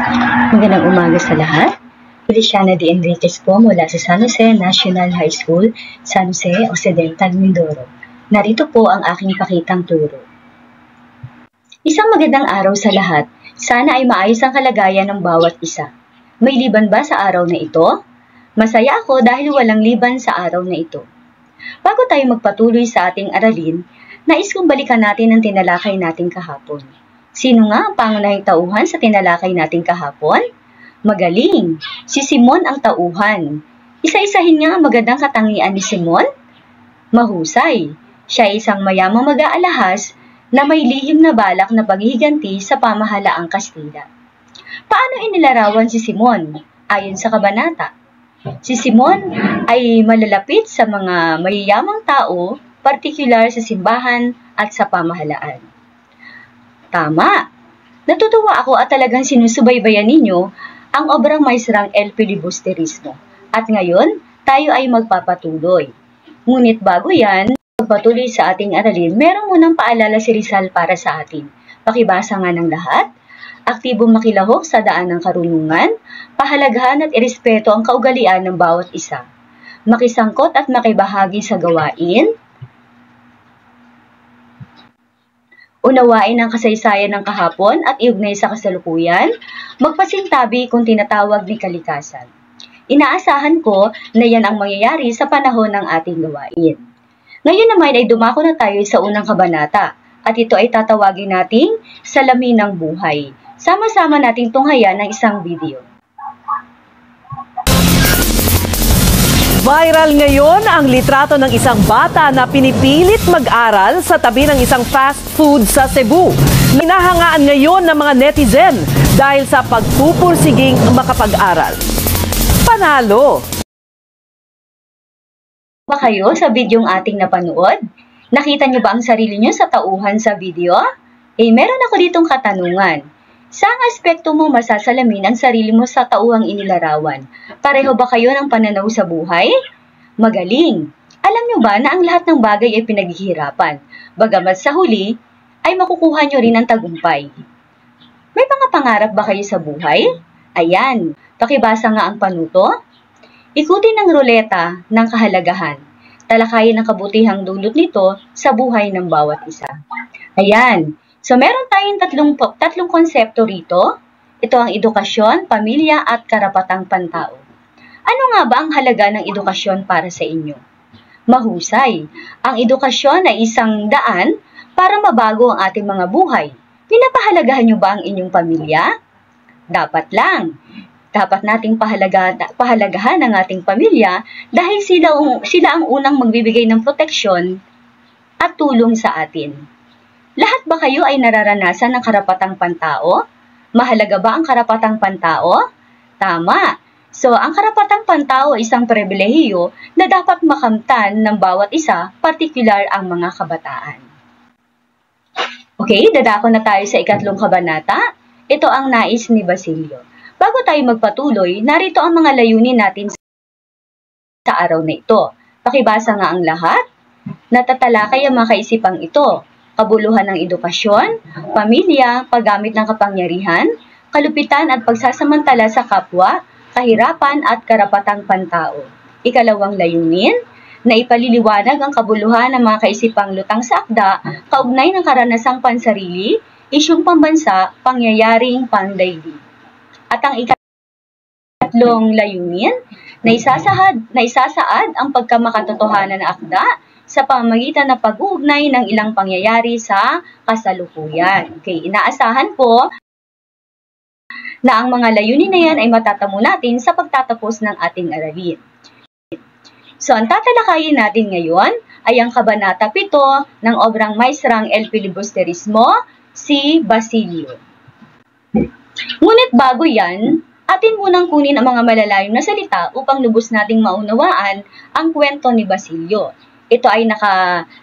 Magandang umaga sa lahat. Feliciana D. Enriquez po mula sa San Jose National High School, San Jose Occidental, Mindoro. Narito po ang aking pakitang turo. Isang magandang araw sa lahat. Sana ay maayos ang kalagayan ng bawat isa. May liban ba sa araw na ito? Masaya ako dahil walang liban sa araw na ito. Bago tayo magpatuloy sa ating aralin, nais kong balikan natin ang tinalakay nating kahapon. Sino nga ang pangunahing tauhan sa tinalakay nating kahapon? Magaling! Si Simon ang tauhan. Isa-isahin nga ang magandang katangian ni Simon? Mahusay! Siya ay isang mayamang mag-aalahas na may lihim na balak na paghihiganti sa pamahalaang Kastila. Paano inilarawan si Simon? Ayon sa kabanata, si Simon ay malalapit sa mga mayayamang tao, partikular sa simbahan at sa pamahalaan. Tama! Natutuwa ako at talagang sinusubaybayan ninyo ang obrang maestrang El Filibusterismo. At ngayon, tayo ay magpapatuloy. Ngunit bago yan, magpatuloy sa ating aralin, meron munang paalala si Rizal para sa atin. Pakibasa nga ng lahat. Aktibong makilahok sa daan ng karunungan, pahalagahan at irespeto ang kaugalian ng bawat isa. Makisangkot at makibahagi sa gawain, unawain ang kasaysayan ng kahapon at iugnay sa kasalukuyan, magpasintabi kung tinatawag ni kalikasan. Inaasahan ko na yan ang mangyayari sa panahon ng ating gawain. Ngayon naman ay dumako na tayo sa unang kabanata at ito ay tatawagin nating salamin ng buhay. Sama-sama nating tunghayan ng isang video. Viral ngayon ang litrato ng isang bata na pinipilit mag-aral sa tabi ng isang fast food sa Cebu. Hinahangaan ngayon ng mga netizen dahil sa pagpupursiging makapag-aral. Panalo! Ba kayo sa bidyong ating napanood? Nakita niyo ba ang sarili niyo sa tauhan sa video? Meron ako ditong katanungan. Saang aspekto mo masasalamin ang sarili mo sa tauhang inilarawan? Pareho ba kayo ng pananaw sa buhay? Magaling! Alam niyo ba na ang lahat ng bagay ay pinaghihirapan? Bagamat sa huli, ay makukuha niyo rin ang tagumpay. May mga pangarap ba kayo sa buhay? Ayan, pakibasa nga ang panuto. Ikutin ang ruleta ng kahalagahan. Talakayin ang kabutihang dulot nito sa buhay ng bawat isa. Ayan. So, meron tayong tatlong konsepto rito. Ito ang edukasyon, pamilya, at karapatang pantao. Ano nga ba ang halaga ng edukasyon para sa inyo? Mahusay. Ang edukasyon ay isang daan para mabago ang ating mga buhay. Pinapahalagahan niyo ba ang inyong pamilya? Dapat lang. Dapat nating pahalagahan ang ating pamilya dahil sila ang unang magbibigay ng proteksyon at tulong sa atin. Lahat ba kayo ay nararanasan ng karapatang pantao? Mahalaga ba ang karapatang pantao? Tama! So, ang karapatang pantao ay isang pribilehiyo na dapat makamtan ng bawat isa, partikular ang mga kabataan. Okay, dadako na tayo sa ikatlong kabanata. Ito ang nais ni Basilio. Bago tayo magpatuloy, narito ang mga layunin natin sa araw na ito. Pakibasa nga ang lahat. Natatalakay ang mga kaisipang ito. Kabuluhan ng edukasyon, pamilya, paggamit ng kapangyarihan, kalupitan at pagsasamantala sa kapwa, kahirapan at karapatang pantao. Ikalawang layunin, na ipaliliwanag ang kabuluhan ng mga kaisipang lutang sa akda, kaugnay ng karanasang pansarili, isyung pambansa, pangyayaring pandaigdig. At ang ikatlong layunin, na isasaad ang pagkamakatotohanan ng akda sa pamamagitan ng pag-uugnay ng ilang pangyayari sa kasalukuyan. Okay, inaasahan po na ang mga layunin na yan ay matatamo natin sa pagtatapos ng ating aralin. So, ang tatalakayin natin ngayon ay ang Kabanata 7 ng obrang maestrang El Filibusterismo, si Basilio. Ngunit bago yan, atin munang kunin ang mga malalayong na salita upang lubos nating maunawaan ang kwento ni Basilio. Ito ay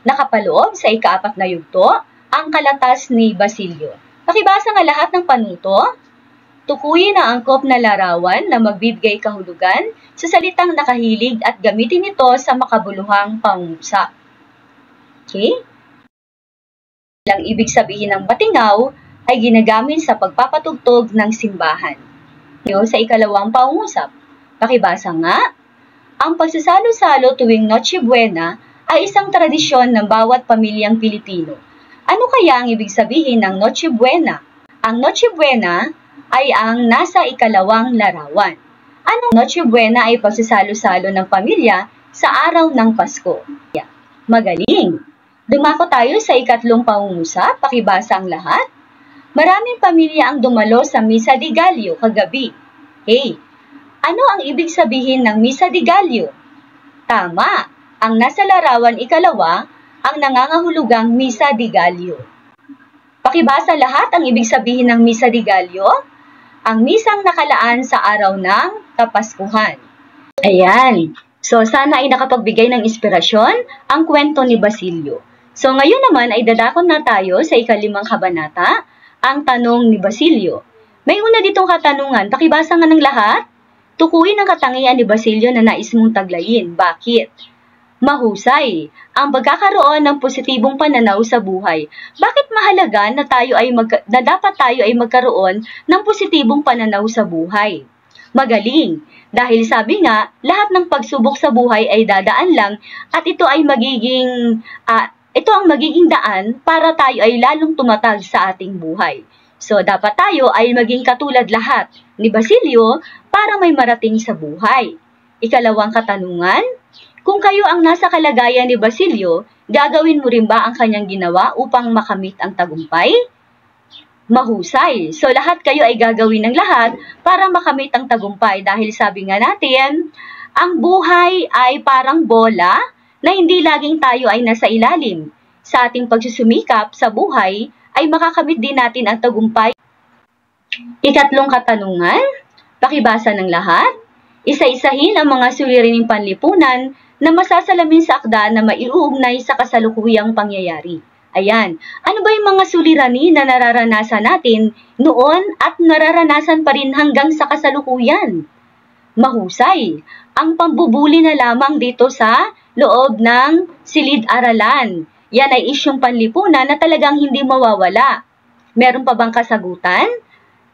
nakapaloob sa ika-4 na yugto, ang Kalatas ni Basilio. Pakibasa nga lahat ng panuto. Tukuyin ang angkop na larawan na magbibigay kahulugan sa salitang nakahilig at gamitin ito sa makabuluhang pangungusap. Okay? Ang ibig sabihin ng batingaw ay ginagamit sa pagpapatugtog ng simbahan. Sa ikalawang pangungusap. Pakibasa nga. Ang pagsasalo-salo tuwing Noche Buena ay isang tradisyon ng bawat pamilyang Pilipino. Ano kaya ang ibig sabihin ng Noche Buena? Ang Noche Buena ay ang nasa ikalawang larawan. Ang Noche Buena ay pagsasalo-salo ng pamilya sa araw ng Pasko. Magaling! Dumako tayo sa ikatlong pangungusap, pakibasa ang lahat. Maraming pamilya ang dumalo sa Misa de Gallo kagabi. Hey, ano ang ibig sabihin ng Misa de Gallo? Tama, ang nasa larawan ikalawa, ang nangangahulugang Misa de Gallo. Pakibasa lahat ang ibig sabihin ng Misa de Gallo. Ang misang nakalaan sa araw ng Kapaskuhan. Ayan. So, sana ay nakapagbigay ng inspirasyon ang kwento ni Basilio. So, ngayon naman ay dadakon na tayo sa ikalimang kabanata, ang tanong ni Basilio. May una ditong katanungan, pakibasa nga ng lahat. Tukuyin ang katangian ni Basilio na nais mong taglayin. Bakit? Mahusay. Ang pagkakaroon ng positibong pananaw sa buhay. Bakit mahalaga na dapat tayo ay magkaroon ng positibong pananaw sa buhay? Magaling. Dahil sabi nga, lahat ng pagsubok sa buhay ay dadaan lang at ito ang magiging daan para tayo ay lalong tumatag sa ating buhay. So, dapat tayo ay maging katulad lahat ni Basilio para may marating sa buhay. Ikalawang katanungan, kung kayo ang nasa kalagayan ni Basilio, gagawin mo rin ba ang kanyang ginawa upang makamit ang tagumpay? Mahusay. So, lahat kayo ay gagawin ng lahat para makamit ang tagumpay dahil sabi nga natin, ang buhay ay parang bola na hindi laging tayo ay nasa ilalim. Sa ating pagsusumikap sa buhay, ay makakamit din natin ang tagumpay. Ikatlong katanungan, pakibasa ng lahat. Isa-isahin ang mga suliraning panlipunan na masasalamin sa akda na maiuugnay sa kasalukuyang pangyayari. Ayan, ano ba yung mga suliranin na nararanasan natin noon at nararanasan pa rin hanggang sa kasalukuyan? Mahusay, ang pambubuli na lamang dito sa loob ng silid-aralan. Yan ay isyong panlipunan na talagang hindi mawawala. Meron pa bang kasagutan?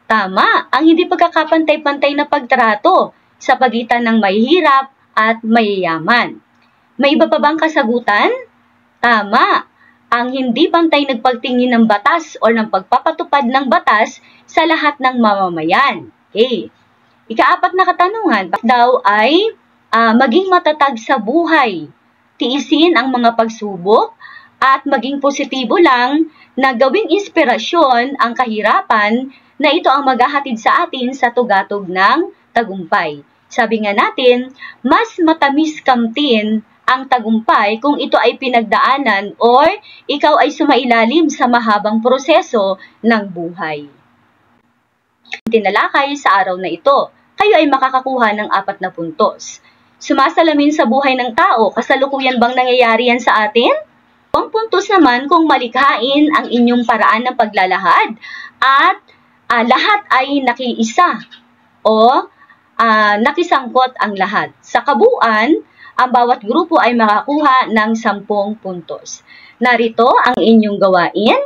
Tama, ang hindi pagkakapantay-pantay na pagtrato sa pagitan ng mahihirap at mayayaman. May iba pa bang kasagutan? Tama, ang hindi pantay nagpagtingin ng batas o ng pagpapatupad ng batas sa lahat ng mamamayan. Okay. Ikaapat na katanungan, daw ay maging matatag sa buhay, tiisin ang mga pagsubok, at maging positibo lang na gawing inspirasyon ang kahirapan na ito ang maghahatid sa atin sa tugatog ng tagumpay. Sabi nga natin, mas matamis kamtin ang tagumpay kung ito ay pinagdaanan or ikaw ay sumailalim sa mahabang proseso ng buhay. Tinalakay sa araw na ito, kayo ay makakakuha ng 4 na puntos. Sumasalamin sa buhay ng tao, kasalukuyan bang nangyayari yan sa atin? Ang puntos naman kung malikhain ang inyong paraan ng paglalahad at lahat ay nakiisa o nakisangkot ang lahat. Sa kabuuan, ang bawat grupo ay makakuha ng 10 puntos. Narito ang inyong gawain.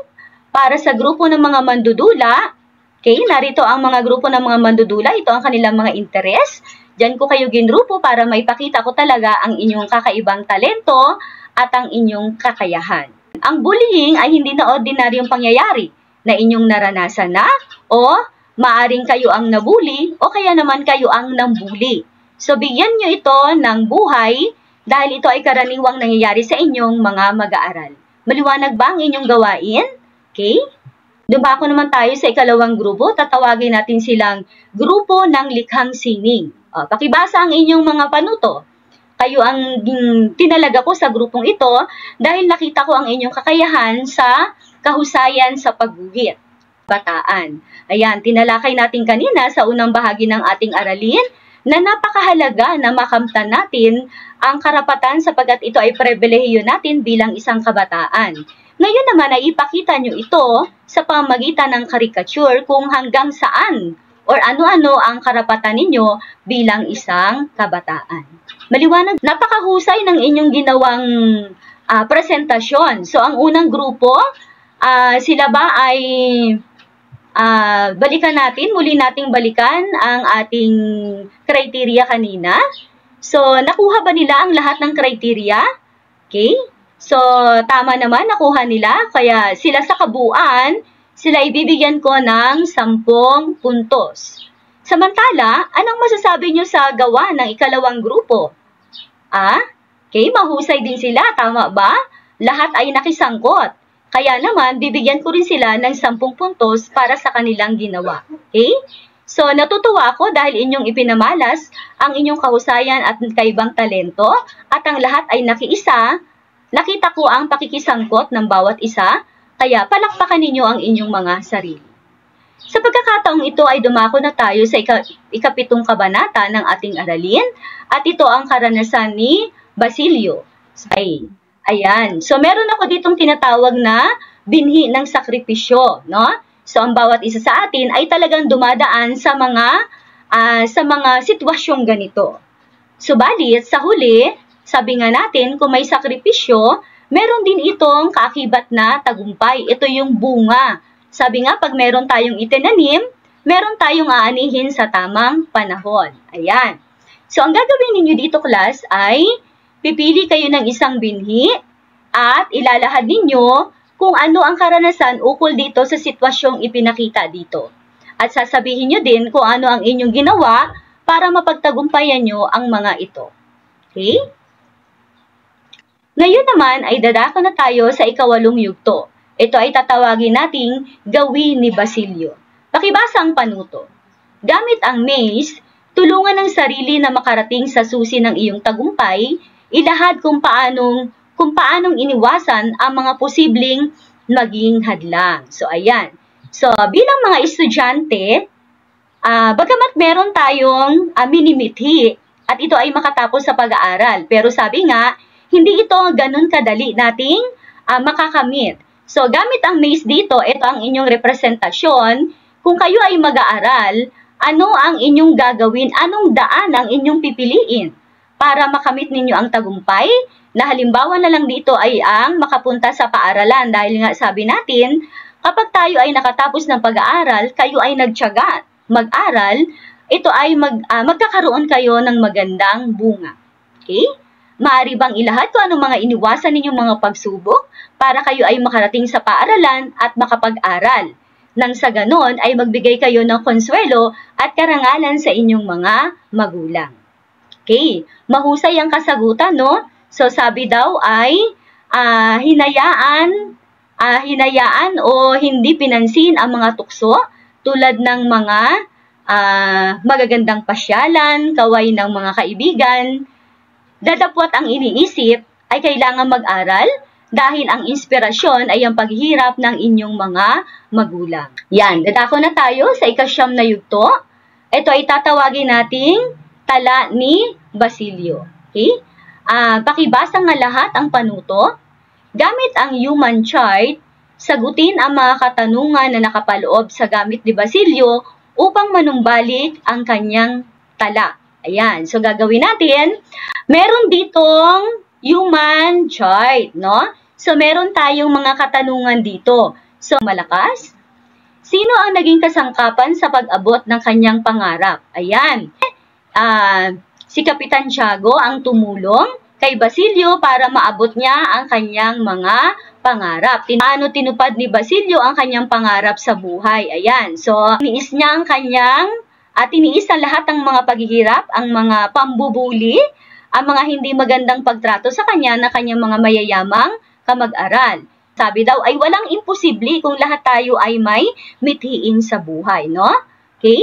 Para sa grupo ng mga mandudula, okay, narito ang mga grupo ng mga mandudula. Ito ang kanilang mga interes. Diyan ko kayo ginrupo para maipakita ko talaga ang inyong kakaibang talento at ang inyong kakayahan. Ang bullying ay hindi na ordinaryong pangyayari na inyong naranasan na o maaring kayo ang nabuli o kaya naman kayo ang nambuli. So, bigyan nyo ito ng buhay dahil ito ay karaniwang nangyayari sa inyong mga mag-aaral. Maliwanag ba ang inyong gawain? Okay? Dumako naman tayo sa ikalawang grupo. Tatawagin natin silang grupo ng likhang sining. Pakibasa ang inyong mga panuto. Kayo ang tinalaga ko sa grupong ito dahil nakita ko ang inyong kakayahan sa kahusayan sa pagguhit. Bataan. Ayan, tinalakay natin kanina sa unang bahagi ng ating aralin na napakahalaga na makamtan natin ang karapatan sapagkat ito ay pribilehiyo natin bilang isang kabataan. Ngayon naman ay ipakita nyo ito sa pamamagitan ng karikature kung hanggang saan or ano-ano ang karapatan ninyo bilang isang kabataan. Maliwanag, napakahusay ng inyong ginawang presentasyon. So, ang unang grupo, sila ba ay muli nating balikan ang ating criteria kanina. So, nakuha ba nila ang lahat ng criteria? Okay? So, tama naman, nakuha nila. Kaya sila sa kabuuan, sila ibibigyan ko ng 10 puntos. Samantala, anong masasabi nyo sa gawa ng ikalawang grupo? Okay, mahusay din sila, tama ba? Lahat ay nakisangkot. Kaya naman, bibigyan ko rin sila ng 10 puntos para sa kanilang ginawa. Okay? So, natutuwa ako dahil inyong ipinamalas ang inyong kahusayan at kaibang talento at ang lahat ay nakiisa. Nakita ko ang pakikisangkot ng bawat isa, kaya palakpakan ninyo ang inyong mga sarili. Sa pagkakataong ito ay dumako na tayo sa ikapitong kabanata ng ating aralin at ito ang karanasan ni Basilio. Ayan. So, meron ako ditong tinatawag na binhi ng sakripisyo, no? So, ang bawat isa sa atin ay talagang dumadaan sa mga sitwasyong ganito. Subalit, sa huli, sabi nga natin, kung may sakripisyo, meron din itong kaakibat na tagumpay. Ito yung bunga. Sabi nga, pag meron tayong itinanim, meron tayong aanihin sa tamang panahon. Ayan. So, ang gagawin ninyo dito, class, ay pipili kayo ng isang binhi at ilalahad ninyo kung ano ang karanasan ukol dito sa sitwasyong ipinakita dito. At sasabihin nyo din kung ano ang inyong ginawa para mapagtagumpayan nyo ang mga ito. Okay? Ngayon naman ay dadako na tayo sa ikawalong yugto. Ito ay tatawagin nating gawin ni Basilio. Pakibasa ang panuto. Gamit ang maze, tulungan ng sarili na makarating sa susi ng iyong tagumpay, ilahad kung paanong iniwasan ang mga posibleng maging hadlang. So, ayan. So, bilang mga estudyante, bagamat meron tayong minimithi at ito ay makatapos sa pag-aaral. Pero sabi nga, hindi ito ganun kadali nating makakamit. So, gamit ang maze dito, ito ang inyong representasyon. Kung kayo ay mag-aaral, ano ang inyong gagawin? Anong daan ang inyong pipiliin para makamit ninyo ang tagumpay? Na halimbawa na lang dito ay ang makapunta sa paaralan. Dahil nga sabi natin, kapag tayo ay nakatapos ng pag-aaral, kayo ay nagtiyaga mag-aral, ito ay magkakaroon kayo ng magandang bunga. Okay? Maaari bang ilahad kung anong mga iniwasan ninyong mga pagsubok para kayo ay makarating sa paaralan at makapag-aral? Nang sa ganon ay magbigay kayo ng konsuelo at karangalan sa inyong mga magulang. Okay? Mahusay ang kasagutan, no? So, sabi daw ay hinayaan o hindi pinansin ang mga tukso tulad ng mga magagandang pasyalan, kaway ng mga kaibigan. Dadapwat ang iniisip ay kailangan mag-aral dahil ang inspirasyon ay ang paghihirap ng inyong mga magulang. Yan, dadako na tayo sa ikasyam na yugto. Ito ay tatawagin nating tala ni Basilio. Okay? Pakibasa nga lahat ang panuto. Gamit ang human chart, sagutin ang mga katanungan na nakapaloob sa gamit ni Basilio upang manumbalik ang kanyang tala. Ayan, so gagawin natin, meron ditong human chart, no? So meron tayong mga katanungan dito. So malakas, sino ang naging kasangkapan sa pag-abot ng kanyang pangarap? Ayan, si Kapitan Tiago ang tumulong kay Basilio para maabot niya ang kanyang mga pangarap. Paano tinupad ni Basilio ang kanyang pangarap sa buhay? Ayan, so tiniis niya ang tiniis ang lahat ng mga paghihirap, ang mga pambubuli, ang mga hindi magandang pagtrato sa kanya na kanyang mga mayayamang kamag-aral. Sabi daw ay walang imposible kung lahat tayo ay may mithiin sa buhay, no? Okay?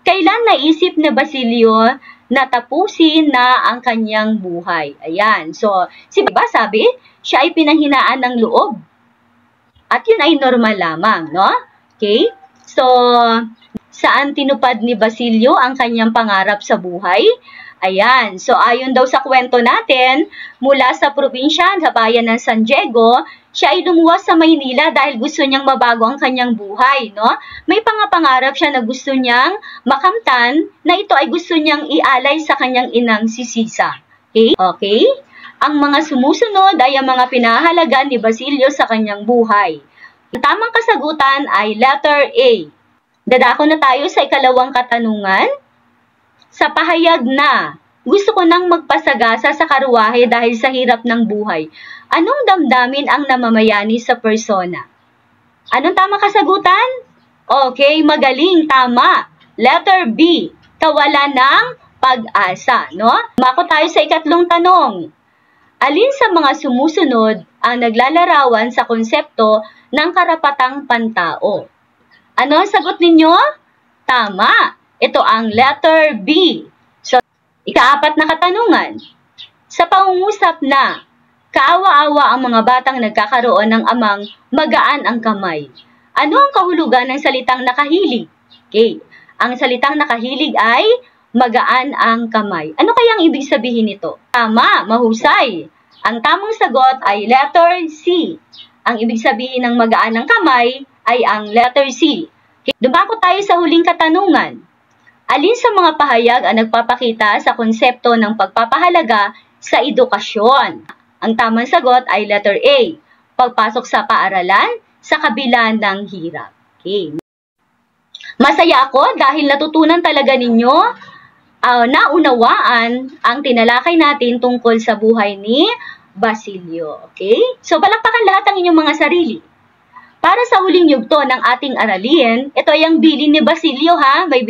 Kailan naisip ni Basilio na tapusin na ang kanyang buhay? Ayan. So, sabi, siya ay pinanghinaan ng loob. At yun ay normal lamang, no? Okay? So, saan tinupad ni Basilio ang kanyang pangarap sa buhay? Ayan. So, ayon daw sa kwento natin, mula sa probinsya sa bayan ng San Diego, siya ay lumuwas sa Maynila dahil gusto niyang mabago ang kanyang buhay, no? May pangarap siya na gusto niyang makamtan, na ito ay gusto niyang ialay sa kanyang inang si Sisa. Okay? Okay? Ang mga sumusunod ay ang mga pinahalagan ni Basilio sa kanyang buhay. Ang tamang kasagutan ay letter A. Dadako na tayo sa ikalawang katanungan. Sa pahayag na, gusto ko nang magpasagasa sa karuwahe dahil sa hirap ng buhay. Anong damdamin ang namamayani sa persona? Anong tamang kasagutan? Okay, magaling, tama. Letter B, kawalan ng pag-asa, no? Mako tayo sa ikatlong tanong. Alin sa mga sumusunod ang naglalarawan sa konsepto ng karapatang pantao? Ano ang sagot ninyo? Tama. Ito ang letter B. So, ikaapat na katanungan. Sa pangungusap na, kaawa-awa ang mga batang nagkakaroon ng amang magaan ang kamay. Ano ang kahulugan ng salitang nakahilig? Okay. Ang salitang nakahilig ay magaan ang kamay. Ano kaya ang ibig sabihin nito? Tama, mahusay. Ang tamang sagot ay letter C. Ang ibig sabihin ng magaan ang kamay ay ang letter C. Okay. Dumako tayo sa huling katanungan. Alin sa mga pahayag ang nagpapakita sa konsepto ng pagpapahalaga sa edukasyon? Ang tamang sagot ay letter A, pagpasok sa paaralan sa kabila ng hirap. Okay. Masaya ako dahil natutunan talaga ninyo, naunawaan ang tinalakay natin tungkol sa buhay ni Basilio. Okay? So, palakpakan lahat ang inyong mga sarili. Para sa huling yugto ng ating aralin, ito ay ang bilin ni Basilio ha. May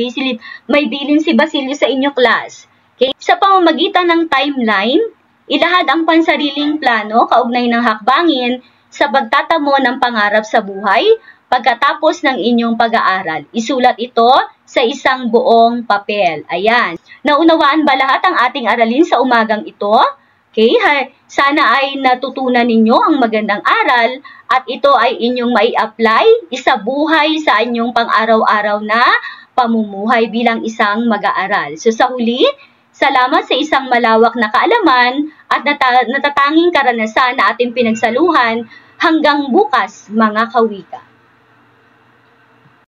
bilin si Basilio sa inyong class. Okay? Sa pamamagitan ng timeline, ilahad ang pansariling plano kaugnay ng hakbangin sa pagtatamo ng pangarap sa buhay pagkatapos ng inyong pag-aaral. Isulat ito sa isang buong papel. Ayan. Naunawaan ba lahat ang ating aralin sa umagang ito? Okay, sana ay natutunan ninyo ang magandang aral at ito ay inyong mai-apply isabuhay sa inyong pang-araw-araw na pamumuhay bilang isang mag-aaral. So sa huli, salamat sa isang malawak na kaalaman at natatanging karanasan na ating pinagsaluhan hanggang bukas mga kawika.